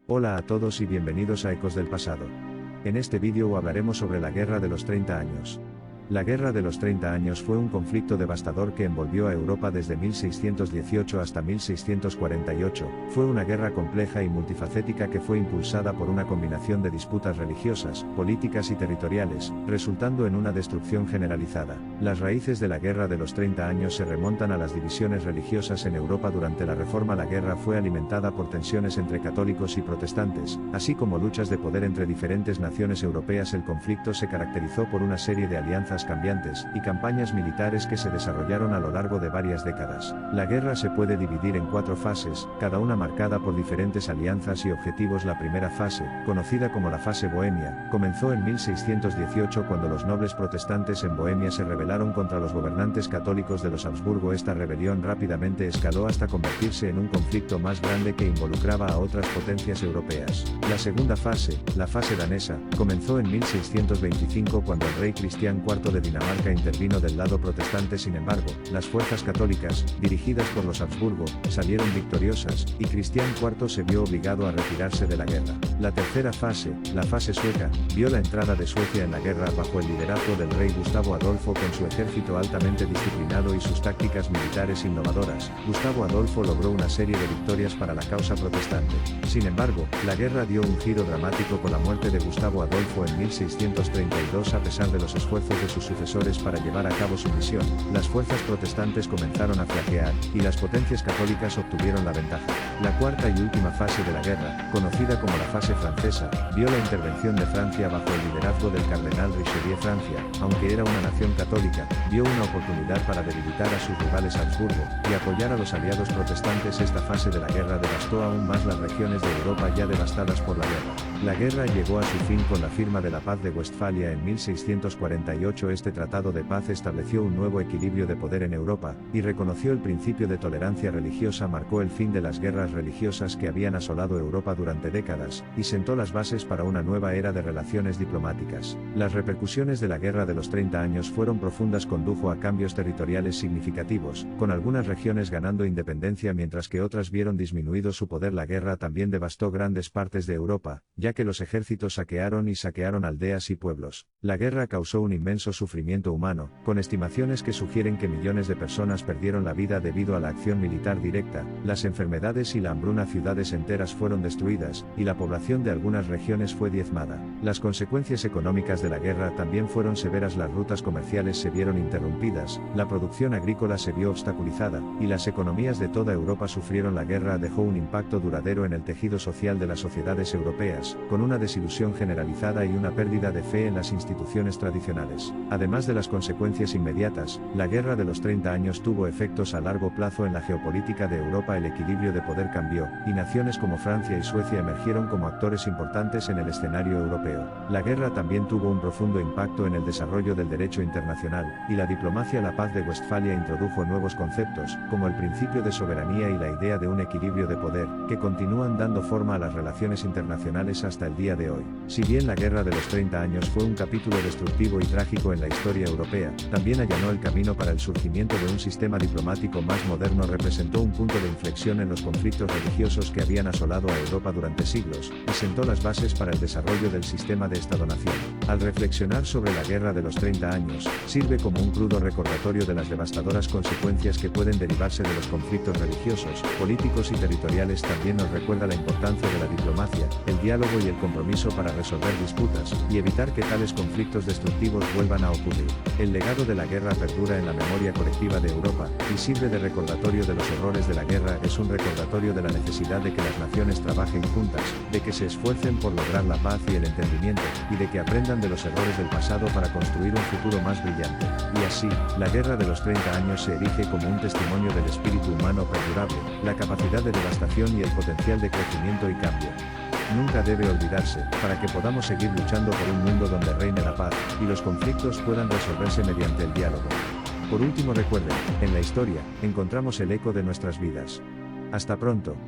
Hola a todos y bienvenidos a Ecos del Pasado. En este vídeo hablaremos sobre la Guerra de los 30 años. La Guerra de los 30 años fue un conflicto devastador que envolvió a Europa desde 1618 hasta 1648, fue una guerra compleja y multifacética que fue impulsada por una combinación de disputas religiosas, políticas y territoriales, resultando en una destrucción generalizada. Las raíces de la Guerra de los 30 años se remontan a las divisiones religiosas en Europa durante la Reforma. La guerra fue alimentada por tensiones entre católicos y protestantes, así como luchas de poder entre diferentes naciones europeas. El conflicto se caracterizó por una serie de alianzas cambiantes y campañas militares que se desarrollaron a lo largo de varias décadas. La guerra se puede dividir en 4 fases, cada una marcada por diferentes alianzas y objetivos. La primera fase, conocida como la fase bohemia, comenzó en 1618 cuando los nobles protestantes en Bohemia se rebelaron contra los gobernantes católicos de los Habsburgo. Esta rebelión rápidamente escaló hasta convertirse en un conflicto más grande que involucraba a otras potencias europeas. La segunda fase, la fase danesa, comenzó en 1625 cuando el rey Cristián IV de Dinamarca intervino del lado protestante. Sin embargo, las fuerzas católicas, dirigidas por los Habsburgo, salieron victoriosas, y Cristián IV se vio obligado a retirarse de la guerra. La tercera fase, la fase sueca, vio la entrada de Suecia en la guerra bajo el liderazgo del rey Gustavo Adolfo. Con su ejército altamente disciplinado y sus tácticas militares innovadoras, Gustavo Adolfo logró una serie de victorias para la causa protestante. Sin embargo, la guerra dio un giro dramático con la muerte de Gustavo Adolfo en 1632. A pesar de los esfuerzos de sus sucesores para llevar a cabo su misión, las fuerzas protestantes comenzaron a flaquear, y las potencias católicas obtuvieron la ventaja. La cuarta y última fase de la guerra, conocida como la fase francesa, vio la intervención de Francia bajo el liderazgo del cardenal Richelieu. Francia, aunque era una nación católica, vio una oportunidad para debilitar a sus rivales Habsburgo, y apoyar a los aliados protestantes. Esta fase de la guerra devastó aún más las regiones de Europa ya devastadas por la guerra. La guerra llegó a su fin con la firma de la Paz de Westfalia en 1648. Este tratado de paz estableció un nuevo equilibrio de poder en Europa, y reconoció el principio de tolerancia religiosa. Marcó el fin de las guerras religiosas que habían asolado Europa durante décadas, y sentó las bases para una nueva era de relaciones diplomáticas. Las repercusiones de la Guerra de los 30 años fueron profundas. Condujo a cambios territoriales significativos, con algunas regiones ganando independencia mientras que otras vieron disminuido su poder. La guerra también devastó grandes partes de Europa, ya que los ejércitos saquearon aldeas y pueblos. La guerra causó un inmenso sufrimiento humano, con estimaciones que sugieren que millones de personas perdieron la vida debido a la acción militar directa. Las enfermedades y la hambruna, ciudades enteras fueron destruidas, y la población de algunas regiones fue diezmada. Las consecuencias económicas de la guerra también fueron severas. Las rutas comerciales se vieron interrumpidas, la producción agrícola se vio obstaculizada, y las economías de toda Europa sufrieron. La guerra dejó un impacto duradero en el tejido social de las sociedades europeas, con una desilusión generalizada y una pérdida de fe en las instituciones tradicionales. Además de las consecuencias inmediatas, la Guerra de los 30 años tuvo efectos a largo plazo en la geopolítica de Europa. El equilibrio de poder cambió, y naciones como Francia y Suecia emergieron como actores importantes en el escenario europeo. La guerra también tuvo un profundo impacto en el desarrollo del derecho internacional, y la diplomacia. La Paz de Westfalia introdujo nuevos conceptos, como el principio de soberanía y la idea de un equilibrio de poder, que continúan dando forma a las relaciones internacionales hasta el día de hoy. Si bien la Guerra de los 30 años fue un capítulo destructivo y trágico en la historia europea, también allanó el camino para el surgimiento de un sistema diplomático más moderno. Representó un punto de inflexión en los conflictos religiosos que habían asolado a Europa durante siglos, y sentó las bases para el desarrollo del sistema de Estado-nación. Al reflexionar sobre la Guerra de los 30 años, sirve como un crudo recordatorio de las devastadoras consecuencias que pueden derivarse de los conflictos religiosos, políticos y territoriales. También nos recuerda la importancia de la diplomacia, el diálogo y el compromiso para resolver disputas, y evitar que tales conflictos destructivos vuelvan a ocurrir. El legado de la guerra perdura en la memoria colectiva de Europa, y sirve de recordatorio de los horrores de la guerra. Es un recordatorio de la necesidad de que las naciones trabajen juntas, de que se esfuercen por lograr la paz y el entendimiento, y de que aprendan de los errores del pasado para construir un futuro más brillante. Y así, la Guerra de los 30 años se erige como un testimonio del espíritu humano perdurable, la capacidad de devastación y el potencial de crecimiento y cambio. Nunca debe olvidarse, para que podamos seguir luchando por un mundo donde reine la paz, y los conflictos puedan resolverse mediante el diálogo. Por último, recuerden, en la historia, encontramos el eco de nuestras vidas. Hasta pronto.